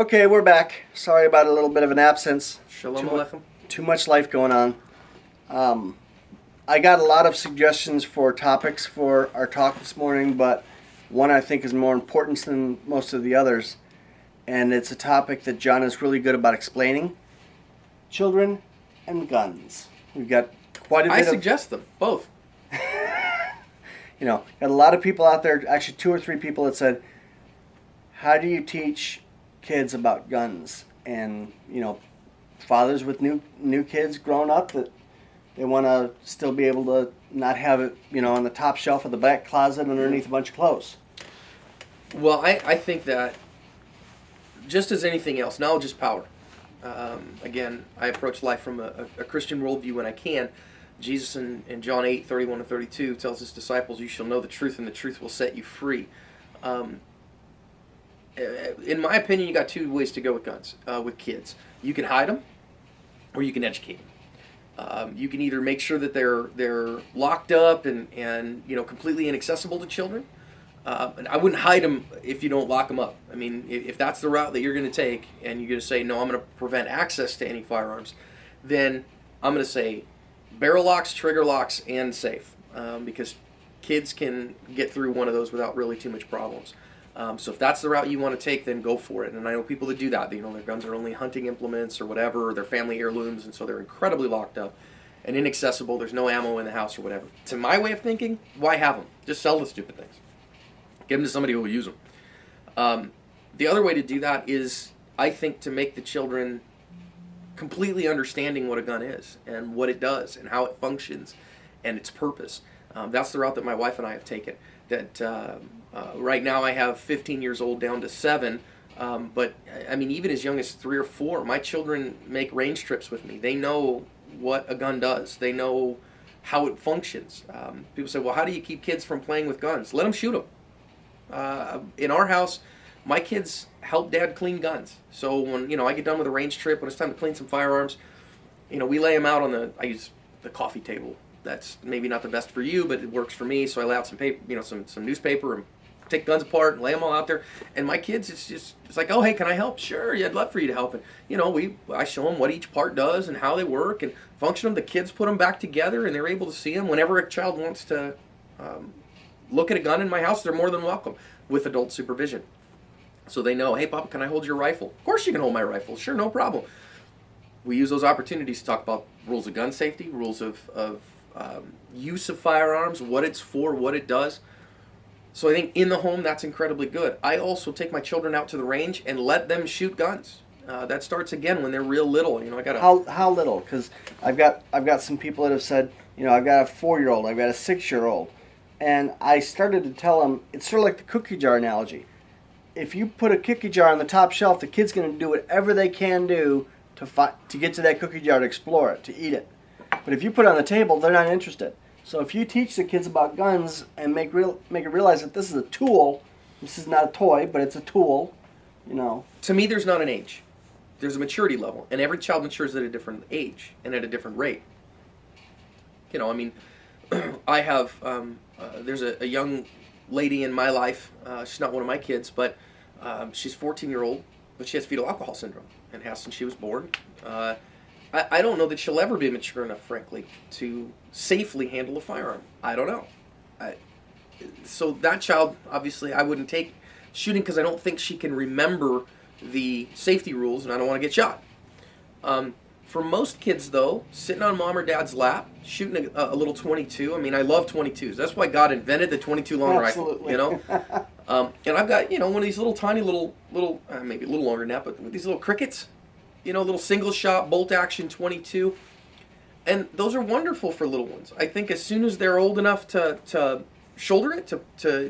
Okay, we're back. Sorry about a little bit of an absence. Shalom Aleichem. Too much life going on. I got a lot of suggestions for topics for our talk this morning, but one I think is more important than most of the others. And it's a topic that John is really good about explaining. Children and guns. We've got quite a bit I suggest them, both. got a lot of people out there, actually 2 or 3 people that said, how do you teach kids about guns? And, fathers with new kids growing up that they want to still be able to not have it, on the top shelf of the back closet underneath a bunch of clothes. Well, I think that just as anything else, knowledge is power. Again, I approach life from a Christian worldview when I can. Jesus in John 8:31-32 tells his disciples, "You shall know the truth, and the truth will set you free." In my opinion, you got 2 ways to go with guns, with kids. You can hide them, or you can educate them. You can either make sure that they're locked up and completely inaccessible to children. And I wouldn't hide them if you don't lock them up. I mean, if that's the route that you're going to take, and you're going to say, no, I'm going to prevent access to any firearms, then I'm going to say barrel locks, trigger locks, and safe, because kids can get through one of those without really too much problems. So if that's the route you want to take, then go for it. And I know people that do that. Their guns are only hunting implements or whatever, or their family heirlooms, and so they're incredibly locked up and inaccessible. There's no ammo in the house or whatever. To my way of thinking, why have them? Just sell the stupid things. Give them to somebody who will use them. The other way to do that is, I think, to make the children completely understanding what a gun is and what it does and how it functions and its purpose. That's the route that my wife and I have taken. That right now I have 15 years old down to 7, but I mean, even as young as 3 or 4, my children make range trips with me. They know what a gun does. They know how it functions. People say, well, how do you keep kids from playing with guns? Let them shoot them. In our house, my kids help Dad clean guns. So when I get done with a range trip, when it's time to clean some firearms, we lay them out I use the coffee table. That's maybe not the best for you, but it works for me. So I lay out some paper, some newspaper, and take guns apart and lay them all out there. And my kids, it's like, oh, hey, can I help? Sure, yeah, I'd love for you to help. And I show them what each part does and how they work and function them. The kids put them back together, and they're able to see them. Whenever a child wants to look at a gun in my house, they're more than welcome, with adult supervision. So they know, hey, Papa, can I hold your rifle? Of course you can hold my rifle. Sure, no problem. We use those opportunities to talk about rules of gun safety, rules of use of firearms, what it's for, what it does. So I think in the home, that's incredibly good. I also take my children out to the range and let them shoot guns. That starts again when they're real little. I got how little? Because I've got some people that have said, I've got a 4-year-old, I've got a 6-year-old. And I started to tell them, it's sort of like the cookie jar analogy. If you put a cookie jar on the top shelf, the kid's going to do whatever they can do to get to that cookie jar, to explore it, to eat it. But if you put it on the table, they're not interested. So if you teach the kids about guns and make it realize that this is a tool, this is not a toy, but it's a tool, To me, there's not an age. There's a maturity level. And every child matures at a different age and at a different rate. I have, there's a young lady in my life, she's not one of my kids, but she's 14-year-old, but she has fetal alcohol syndrome and has since she was born. I don't know that she'll ever be mature enough, frankly, to safely handle a firearm. I don't know. So that child, obviously, I wouldn't take shooting because I don't think she can remember the safety rules, and I don't want to get shot. For most kids, though, sitting on mom or dad's lap, shooting a little .22. I mean, I love .22s. That's why God invented the .22 long Absolutely. rifle. And I've got one of these little tiny little maybe a little longer than that, but with these little crickets, little single shot bolt action .22, and those are wonderful for little ones. I think as soon as they're old enough to shoulder it, to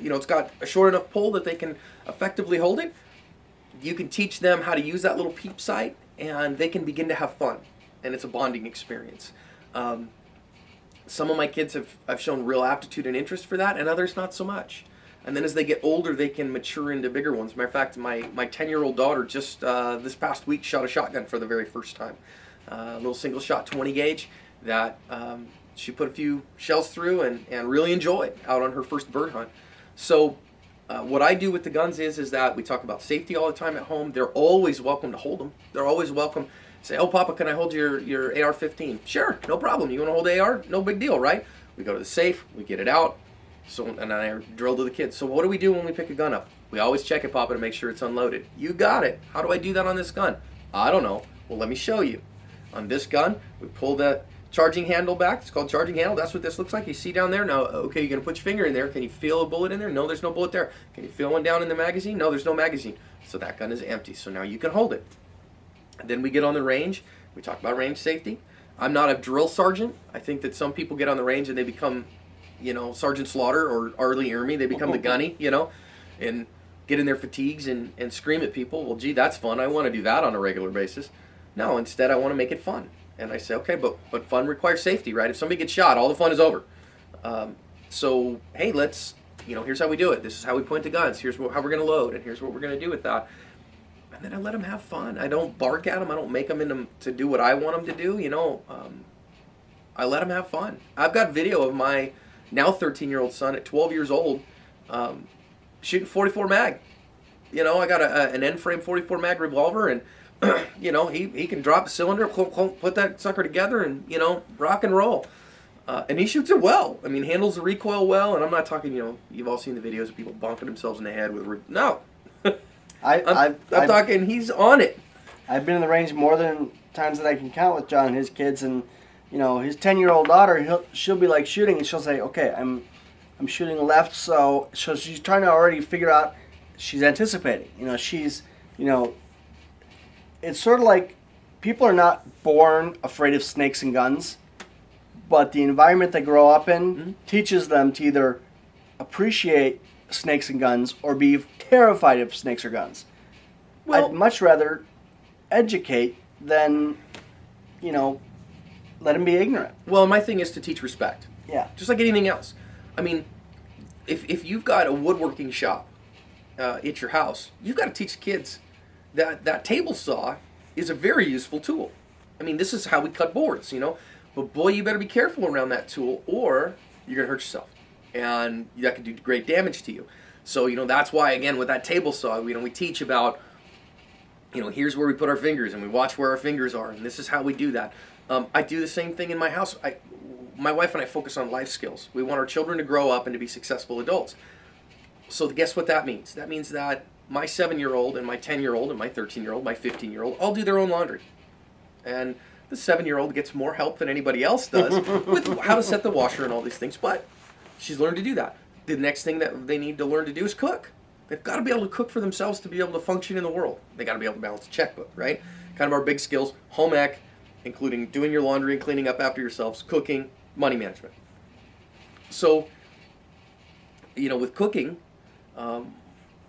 it's got a short enough pull that they can effectively hold it, you can teach them how to use that little peep sight, and they can begin to have fun, and it's a bonding experience. Some of my kids have shown real aptitude and interest for that, and others not so much. And then as they get older, they can mature into bigger ones. Matter of fact, my 10-year-old daughter just this past week shot a shotgun for the very first time. A little single shot 20 gauge that she put a few shells through and really enjoyed out on her first bird hunt. So What I do with the guns is that we talk about safety all the time at home. They're always welcome to hold them. They're always welcome. Say, oh, Papa, can I hold your AR-15? Sure, no problem. You want to hold AR? No big deal, right? We go to the safe, we get it out, and I drill to the kids. So what do we do when we pick a gun up? We always check it, Papa, to make sure it's unloaded. You got it. How do I do that on this gun? I don't know. Well, let me show you. On this gun, we pull the charging handle back. It's called charging handle. That's what this looks like. You see down there? Now, okay, you're going to put your finger in there. Can you feel a bullet in there? No, there's no bullet there. Can you feel one down in the magazine? No, there's no magazine. So that gun is empty. So now you can hold it. And then we get on the range. We talk about range safety. I'm not a drill sergeant. I think that some people get on the range and they become, Sergeant Slaughter or Arlie Ermy. They become the gunny, and get in their fatigues and scream at people. Well, gee, that's fun. I want to do that on a regular basis. No, instead I want to make it fun. And I say, okay, but fun requires safety, right? If somebody gets shot, all the fun is over. So, hey, here's how we do it. This is how we point the guns. Here's how we're going to load, and here's what we're going to do with that. And then I let them have fun. I don't bark at them. I don't make them to do what I want them to do, I let them have fun. I've got video of my now 13-year-old son at 12 years old shooting 44 mag. I got an end-frame 44 mag revolver, and he can drop a cylinder, put that sucker together, and rock and roll. And he shoots it well. I mean, handles the recoil well. And I'm not talking, you've all seen the videos of people bonking themselves in the head with no. I'm talking. He's on it. I've been in the range more than times that I can count with John and his kids, and his 10-year-old daughter, she'll be like shooting, and she'll say, "Okay, I'm shooting left," so she's trying to already figure out. She's anticipating. It's sort of like people are not born afraid of snakes and guns, but the environment they grow up in teaches them to either appreciate snakes and guns or be terrified of snakes or guns. Well, I'd much rather educate than, let them be ignorant. Well, my thing is to teach respect. Yeah. Just like anything else. I mean, if you've got a woodworking shop at your house, you've got to teach kids that table saw is a very useful tool. I mean, this is how we cut boards, But boy, you better be careful around that tool, or you're going to hurt yourself. And that could do great damage to you. So, that's why, again, with that table saw, we teach about, here's where we put our fingers, and we watch where our fingers are, and this is how we do that. I do the same thing in my house. My wife and I focus on life skills. We want our children to grow up and to be successful adults. So guess what that means? That means that my 7-year-old and my 10-year-old and my 13-year-old, my 15-year-old, all do their own laundry. And the 7-year-old gets more help than anybody else does with how to set the washer and all these things, but she's learned to do that. The next thing that they need to learn to do is cook. They've got to be able to cook for themselves to be able to function in the world. They got to be able to balance a checkbook, right? Kind of our big skills, home ec, including doing your laundry and cleaning up after yourselves, cooking, money management. So, with cooking,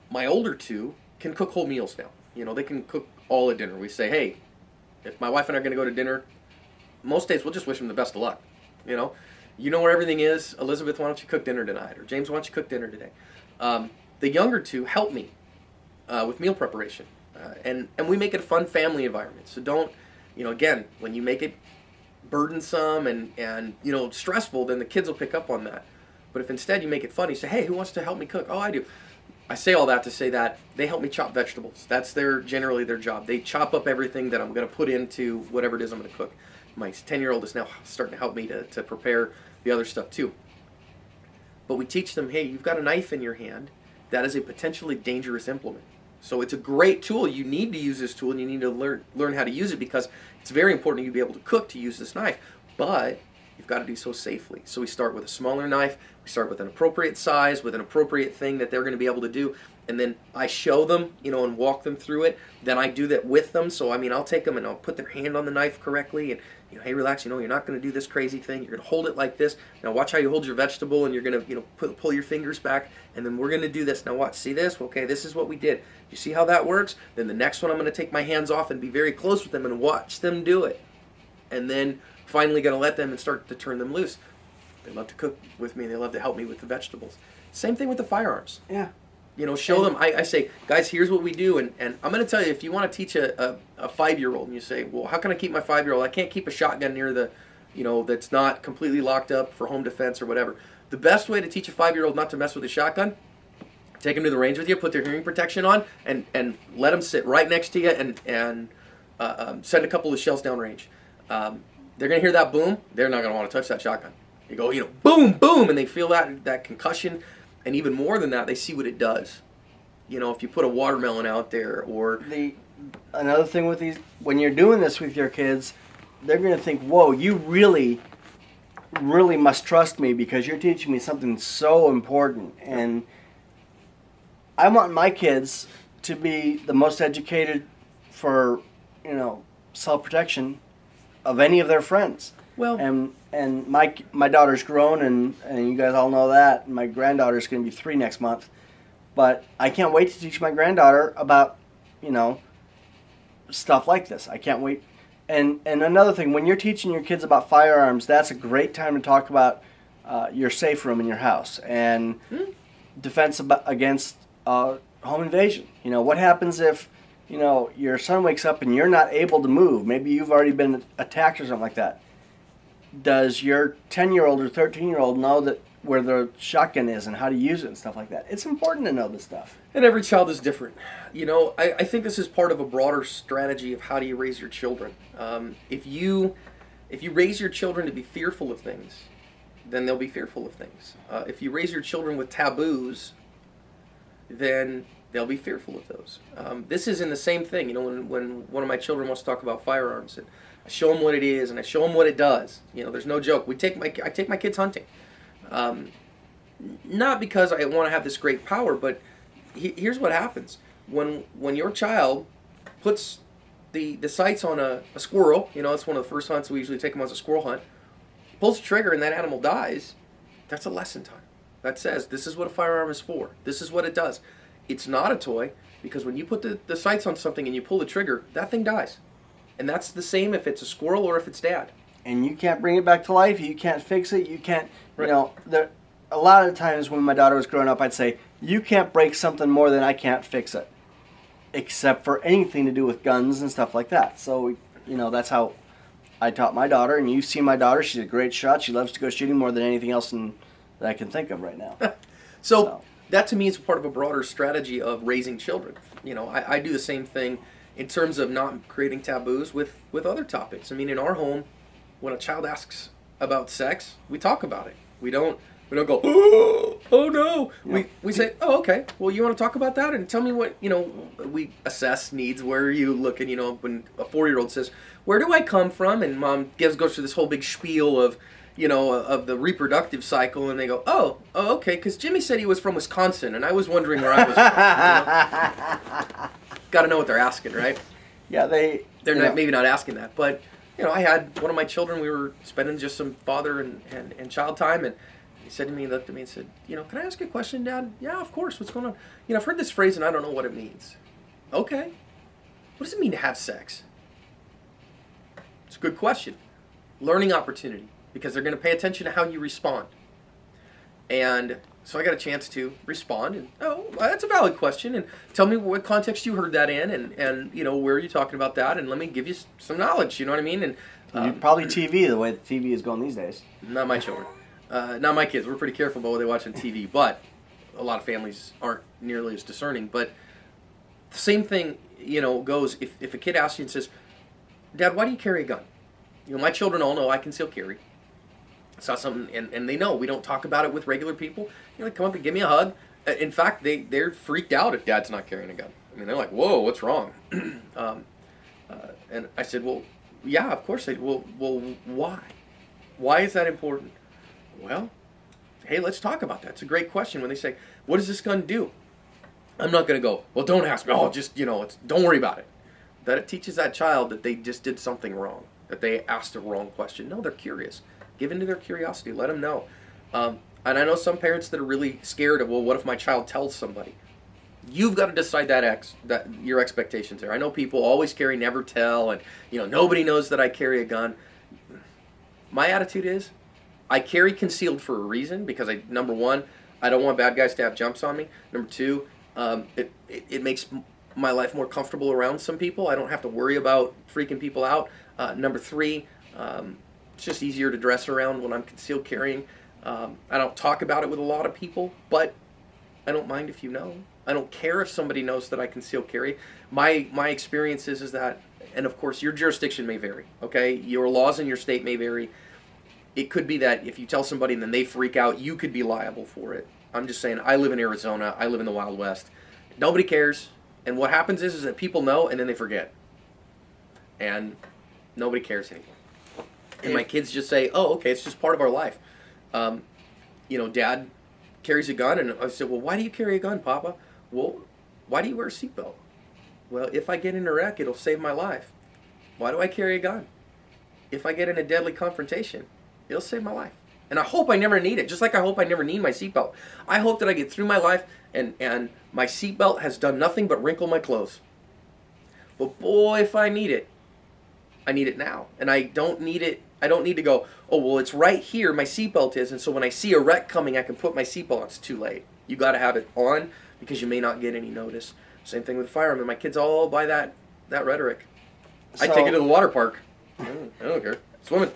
my older two can cook whole meals now. They can cook all a dinner. We say, hey, if my wife and I are going to go to dinner, most days we'll just wish them the best of luck. You know where everything is. Elizabeth, why don't you cook dinner tonight? Or James, why don't you cook dinner today? The younger two help me with meal preparation. And we make it a fun family environment. So don't, again, when you make it burdensome and stressful, then the kids will pick up on that. But if instead you make it fun, you say, hey, who wants to help me cook? Oh, I do. I say all that to say that they help me chop vegetables. That's generally their job. They chop up everything that I'm going to put into whatever it is I'm going to cook. My 10-year-old is now starting to help me to prepare the other stuff too. But we teach them, hey, you've got a knife in your hand. That is a potentially dangerous implement. So it's a great tool. You need to use this tool, and you need to learn how to use it, because it's very important you be able to cook to use this knife. But you've got to do so safely. So we start with a smaller knife. We start with an appropriate size, with an appropriate thing that they're going to be able to do. And then I show them, and walk them through it. Then I do that with them. So, I'll take them and I'll put their hand on the knife correctly. And, hey, relax, you're not going to do this crazy thing. You're going to hold it like this. Now watch how you hold your vegetable, and you're going to, pull your fingers back. And then we're going to do this. Now watch, see this? Okay, this is what we did. You see how that works? Then the next one I'm going to take my hands off and be very close with them and watch them do it. And then finally going to let them and start to turn them loose. They love to cook with me. They love to help me with the vegetables. Same thing with the firearms. Yeah. Show them. I say, guys, here's what we do. And I'm going to tell you, if you want to teach a 5-year-old, and you say, well, how can I keep my 5-year-old? I can't keep a shotgun near the, that's not completely locked up for home defense or whatever. The best way to teach a 5-year-old not to mess with a shotgun, Take them to the range with you, put their hearing protection on, and let them sit right next to you, and send a couple of shells downrange. They're going to hear that boom. They're not going to want to touch that shotgun. You go, boom, boom, and they feel that concussion, and even more than that, they see what it does. If you put a watermelon out there, or another thing with these, when you're doing this with your kids, they're going to think, whoa, you really, really must trust me because you're teaching me something so important. And I want my kids to be the most educated for, self-protection of any of their friends. Well, and my daughter's grown, and you guys all know that. My granddaughter's going to be 3 next month. But I can't wait to teach my granddaughter about, stuff like this. I can't wait. And another thing, when you're teaching your kids about firearms, that's a great time to talk about your safe room in your house and defense against home invasion. What happens if, your son wakes up and you're not able to move? Maybe you've already been attacked or something like that. Does your 10-year-old or 13-year-old know that where the shotgun is and how to use it and stuff like that? It's important to know this stuff. And every child is different. I think this is part of a broader strategy of how do you raise your children. If you raise your children to be fearful of things, then they'll be fearful of things. If you raise your children with taboos, then they'll be fearful of those. This is in the same thing. When one of my children wants to talk about firearms, and I show them what it is and I show them what it does. There's no joke. I take my kids hunting. Not because I want to have this great power, but here's what happens. When your child puts the sights on a squirrel, it's one of the first hunts we usually take them on, as a squirrel hunt, pulls the trigger and that animal dies, that's a lesson time. That says, this is what a firearm is for. This is what it does. It's not a toy, because when you put the sights on something and you pull the trigger, that thing dies. And that's the same if it's a squirrel or if it's dad. And you can't bring it back to life. You can't fix it. You can't, Right. A lot of times when my daughter was growing up, I'd say, you can't break something more than I can't fix it. Except for anything to do with guns and stuff like that. So, that's how I taught my daughter. And you've seen my daughter. She's a great shot. She loves to go shooting more than anything else that I can think of right now. So that to me is part of a broader strategy of raising children. I do the same thing in terms of not creating taboos with other topics. I mean, in our home, when a child asks about sex, we talk about it. We don't go, oh no. Yeah. We say, oh, okay. Well, you want to talk about that? And tell me what, we assess needs. Where are you looking? When a 4-year-old says, where do I come from? And mom goes through this whole big spiel of, of the reproductive cycle. And they go, oh, okay. Because Jimmy said he was from Wisconsin. And I was wondering where I was from. Got to know what they're asking, right? Yeah, they're maybe not asking that. But, I had one of my children, we were spending just some father and child time, and he said to me, he looked at me and said, can I ask you a question, Dad? Yeah, of course. What's going on? I've heard this phrase and I don't know what it means. Okay. What does it mean to have sex? It's a good question. Learning opportunity, because they're going to pay attention to how you respond. And so I got a chance to respond, and that's a valid question, and tell me what context you heard that in, and where are you talking about that, and let me give you some knowledge, you know what I mean? And probably TV, the way the TV is going these days. Not my children. Not my kids. We're pretty careful about what they watch on TV, but a lot of families aren't nearly as discerning. But the same thing, goes if a kid asks you and says, Dad, why do you carry a gun? My children all know I conceal carry. It's not something, and they know we don't talk about it with regular people. They come up and give me a hug. In fact, they're freaked out if Dad's not carrying a gun. I mean, they're like, whoa, what's wrong? And I said, well, yeah, of course. Well, why? Why is that important? Well, hey, let's talk about that. It's a great question when they say, what does this gun do? I'm not going to go, well, don't ask me. Oh, just, don't worry about it. That it teaches that child that they just did something wrong, that they asked a wrong question. No, they're curious. Give into their curiosity. Let them know. And I know some parents that are really scared of, well, what if my child tells somebody? You've got to decide that your expectations there. I know people always carry, never tell, and nobody knows that I carry a gun. My attitude is, I carry concealed for a reason, because number one, I don't want bad guys to have jumps on me. Number two, it makes my life more comfortable around some people. I don't have to worry about freaking people out. Number three, it's just easier to dress around when I'm concealed carrying. I don't talk about it with a lot of people, but I don't mind if you know. I don't care if somebody knows that I conceal carry. My experience is that, and of course your jurisdiction may vary. Okay, your laws in your state may vary. It could be that if you tell somebody and then they freak out, you could be liable for it. I'm just saying, I live in Arizona. I live in the Wild West. Nobody cares. And what happens is that people know and then they forget. And nobody cares anymore. And my kids just say, oh, okay, it's just part of our life. Dad carries a gun. And I said, well, why do you carry a gun, Papa? Well, why do you wear a seatbelt? Well, if I get in a wreck, it'll save my life. Why do I carry a gun? If I get in a deadly confrontation, it'll save my life. And I hope I never need it, just like I hope I never need my seatbelt. I hope that I get through my life and my seatbelt has done nothing but wrinkle my clothes. But boy, if I need it, I need it now. And I don't need it. I don't need to go, oh, well, it's right here, my seatbelt is, and so when I see a wreck coming, I can put my seatbelt on. It's too late. You got to have it on because you may not get any notice. Same thing with firemen. My kids all buy that rhetoric. I take it to the water park. I don't care. Swimming.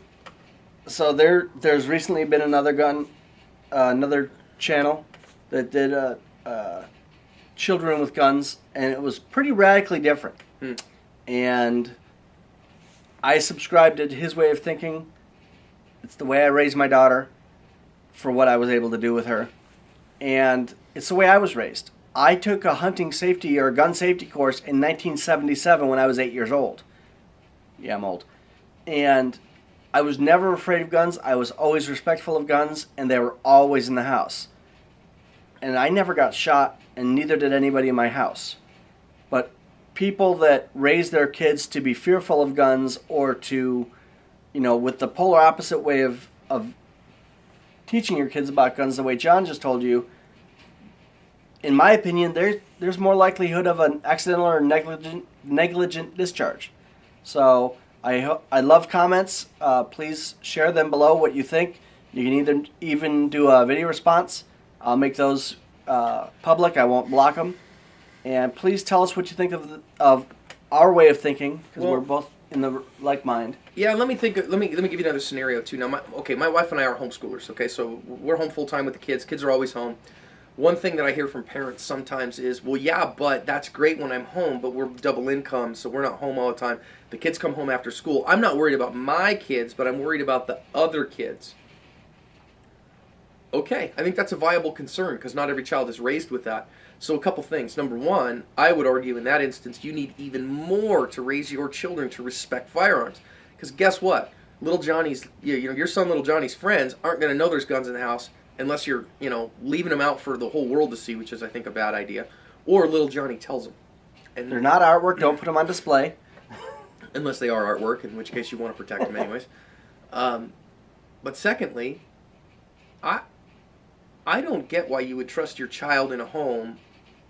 So there's recently been another channel that did children with guns, and it was pretty radically different. And I subscribed to his way of thinking. It's the way I raised my daughter for what I was able to do with her. And it's the way I was raised. I took a hunting safety or gun safety course in 1977 when I was 8 years old. Yeah, I'm old. And I was never afraid of guns. I was always respectful of guns, and they were always in the house. And I never got shot, and neither did anybody in my house. But people that raise their kids to be fearful of guns or to, with the polar opposite way of teaching your kids about guns, the way John just told you, in my opinion, there's more likelihood of an accidental or negligent discharge. So I love comments. Please share them below what you think. You can even do a video response. I'll make those public. I won't block them. And please tell us what you think of our way of thinking, because we're both in the like mind. Yeah, let me give you another scenario too. Now, my wife and I are homeschoolers. Okay, so we're home full time with the kids. Kids are always home. One thing that I hear from parents sometimes is, well, yeah, but that's great when I'm home, but we're double income, so we're not home all the time. The kids come home after school. I'm not worried about my kids, but I'm worried about the other kids. Okay, I think that's a viable concern because not every child is raised with that. So a couple things. Number one, I would argue in that instance you need even more to raise your children to respect firearms. Because guess what? Little Johnny's, your son Little Johnny's friends aren't going to know there's guns in the house unless you're, leaving them out for the whole world to see, which is, I think, a bad idea. Or Little Johnny tells them. And they're not artwork. Don't put them on display. Unless they are artwork, in which case you want to protect them anyways. But secondly, I don't get why you would trust your child in a home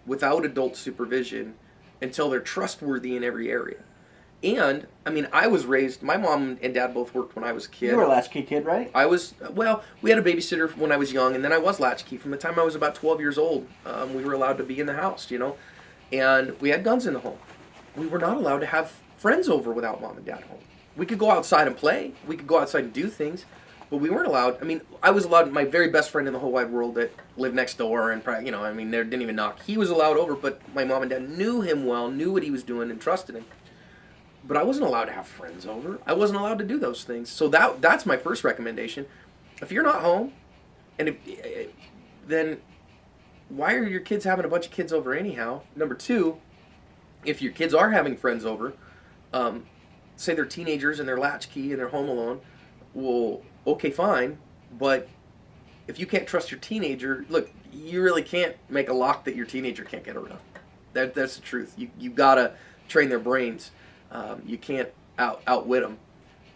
without adult supervision until they're trustworthy in every area. And, I was raised, my mom and dad both worked when I was a kid. You were a latchkey kid, right? I was, we had a babysitter when I was young, and then I was latchkey. From the time I was about 12 years old, we were allowed to be in the house, and we had guns in the home. We were not allowed to have friends over without mom and dad home. We could go outside and play. We could go outside and do things. But we weren't allowed. I was allowed. My very best friend in the whole wide world that lived next door, and they didn't even knock. He was allowed over, but my mom and dad knew him well, knew what he was doing, and trusted him. But I wasn't allowed to have friends over. I wasn't allowed to do those things. So that's my first recommendation. If you're not home, then why are your kids having a bunch of kids over anyhow? Number two, if your kids are having friends over, say they're teenagers and they're latchkey and they're home alone, well, okay, fine, but if you can't trust your teenager, look, you really can't make a lock that your teenager can't get around. That's the truth. You gotta train their brains. You can't outwit them.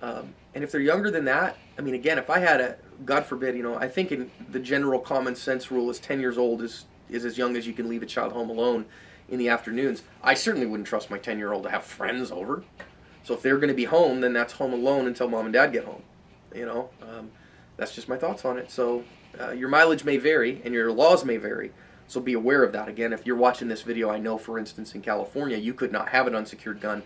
And if they're younger than that, again, if I had God forbid, I think in the general common sense rule is 10 years old is as young as you can leave a child home alone in the afternoons. I certainly wouldn't trust my 10-year-old to have friends over. So if they're going to be home, then that's home alone until mom and dad get home. That's just my thoughts on it. So your mileage may vary and your laws may vary. So be aware of that. Again, if you're watching this video, I know, for instance, in California, you could not have an unsecured gun.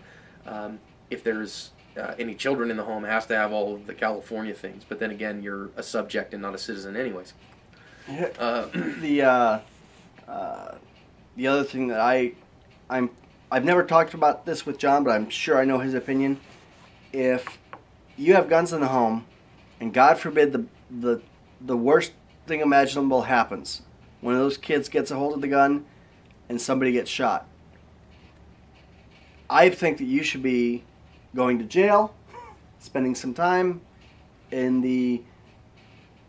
If there's any children in the home, it has to have all of the California things. But then again, you're a subject and not a citizen anyways. The other thing that I've never talked about this with John, but I'm sure I know his opinion. If you have guns in the home, and God forbid the worst thing imaginable happens, one of those kids gets a hold of the gun, and somebody gets shot, I think that you should be going to jail, spending some time in the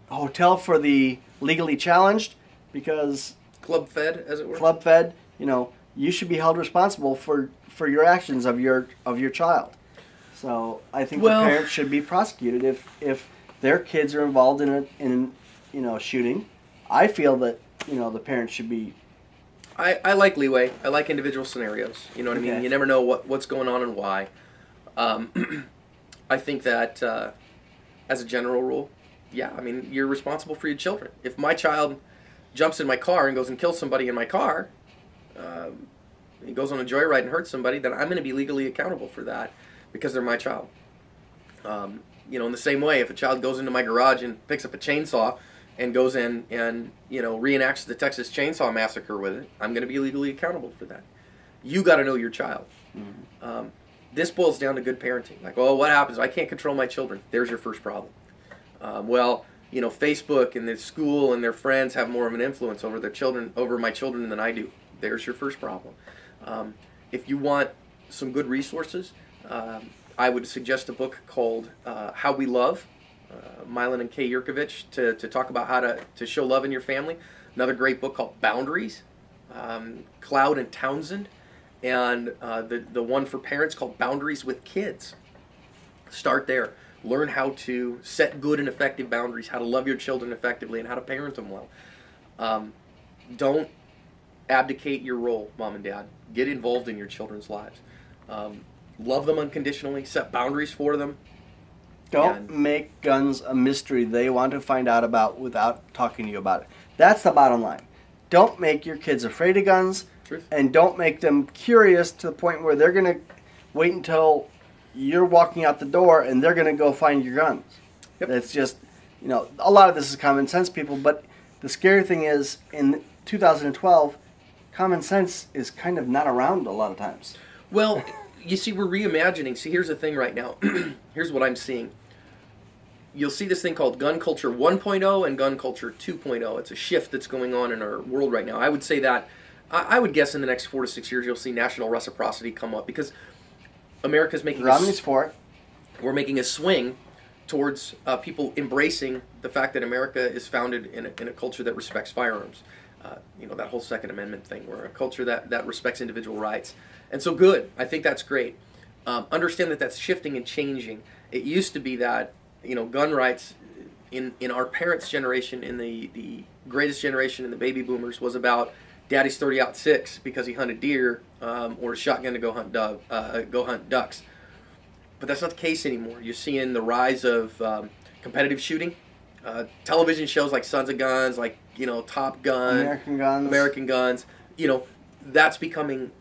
hotel for the legally challenged, because Club fed, as it were. club fed, you should be held responsible for your actions of your child. So I think the parents should be prosecuted if their kids are involved in shooting. I feel that the parents should be. I like leeway. I like individual scenarios. You know what I mean? Okay. You never know what's going on and why. I think that as a general rule, yeah, I mean, you're responsible for your children. If my child jumps in my car and goes and kills somebody in my car, he goes on a joyride and hurts somebody, then I'm going to be legally accountable for that because they're my child. In the same way, if a child goes into my garage and picks up a chainsaw and goes in and reenacts the Texas Chainsaw Massacre with it, I'm going to be legally accountable for that. You got to know your child. Mm-hmm. This boils down to good parenting. Like, well, what happens? I can't control my children. There's your first problem. Facebook and the school and their friends have more of an influence over their children, over my children, than I do. There's your first problem. If you want some good resources, I would suggest a book called How We Love, Milan and Kay Yurkovich, to talk about how to show love in your family. Another great book called Boundaries, Cloud and Townsend, and the one for parents called Boundaries with Kids. Start there. Learn how to set good and effective boundaries, how to love your children effectively, and how to parent them well. Don't abdicate your role, mom and dad. Get involved in your children's lives. Love them unconditionally. Set boundaries for them. Don't make guns a mystery they want to find out about without talking to you about it. That's the bottom line. Don't make your kids afraid of guns. Truth. And don't make them curious to the point where they're going to wait until you're walking out the door and they're going to go find your guns. Yep. It's just, a lot of this is common sense, people, but the scary thing is in 2012, common sense is kind of not around a lot of times. Well, you see, we're reimagining. See, here's the thing right now. Here's what I'm seeing. You'll see this thing called gun culture 1.0 and gun culture 2.0. It's a shift that's going on in our world right now. I would say that, I would guess in the next 4 to 6 years, you'll see national reciprocity come up because America's making Romney's for it. We're making a swing towards people embracing the fact that America is founded in a culture that respects firearms. That whole Second Amendment thing. We're a culture that respects individual rights. And so good. I think that's great. Understand that that's shifting and changing. It used to be that, gun rights in our parents' generation, in the greatest generation in the baby boomers, was about daddy's 30-06 because he hunted deer or a shotgun to go hunt ducks. But that's not the case anymore. You're seeing the rise of competitive shooting. Television shows like Sons of Guns, like Top Gun, American Guns. That's becoming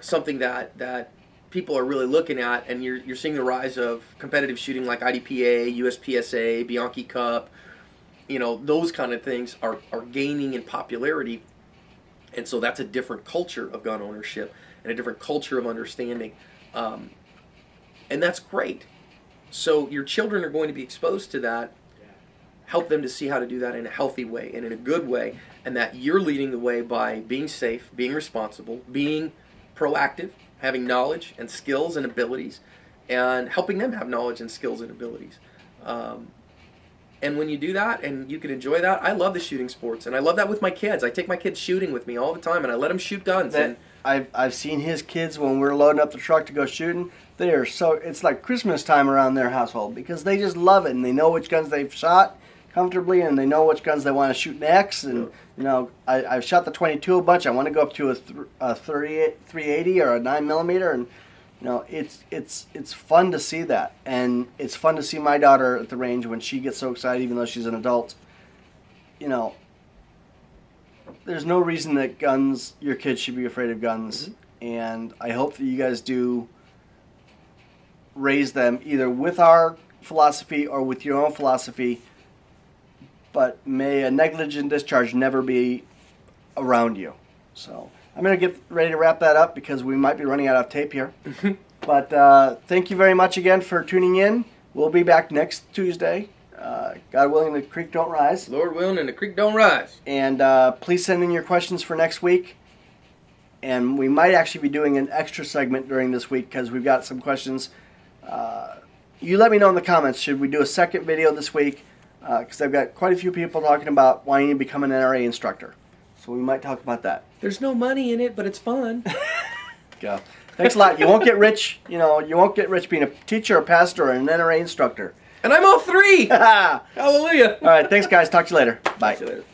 something that people are really looking at, and you're seeing the rise of competitive shooting like IDPA, USPSA, Bianchi Cup. Those kind of things are gaining in popularity, and so that's a different culture of gun ownership and a different culture of understanding, and that's great. So your children are going to be exposed to that. Help them to see how to do that in a healthy way and in a good way, and that you're leading the way by being safe, being responsible, being proactive, having knowledge and skills and abilities, and helping them have knowledge and skills and abilities. And when you do that and you can enjoy that, I love the shooting sports, and I love that with my kids. I take my kids shooting with me all the time, and I let them shoot guns. And I've seen his kids when we're loading up the truck to go shooting. They are it's like Christmas time around their household because they just love it, and they know which guns they've shot comfortably, and they know which guns they want to shoot next. And I've shot the 22 a bunch. I want to go up to a 380 or a 9mm, and it's fun to see that, and it's fun to see my daughter at the range when she gets so excited, even though she's an adult. There's no reason that your kids should be afraid of guns, and I hope that you guys do raise them either with our philosophy or with your own philosophy. But may a negligent discharge never be around you. So I'm going to get ready to wrap that up because we might be running out of tape here. But thank you very much again for tuning in. We'll be back next Tuesday. God willing, the creek don't rise. Lord willing, and the creek don't rise. And please send in your questions for next week. And we might actually be doing an extra segment during this week because we've got some questions. You let me know in the comments. Should we do a second video this week? Because I've got quite a few people talking about wanting to become an NRA instructor. So we might talk about that. There's no money in it, but it's fun. Go. Thanks a lot. You won't get rich. You won't get rich being a teacher, a pastor, or an NRA instructor. And I'm all three. Hallelujah. All right. Thanks, guys. Talk to you later. Bye. See you later.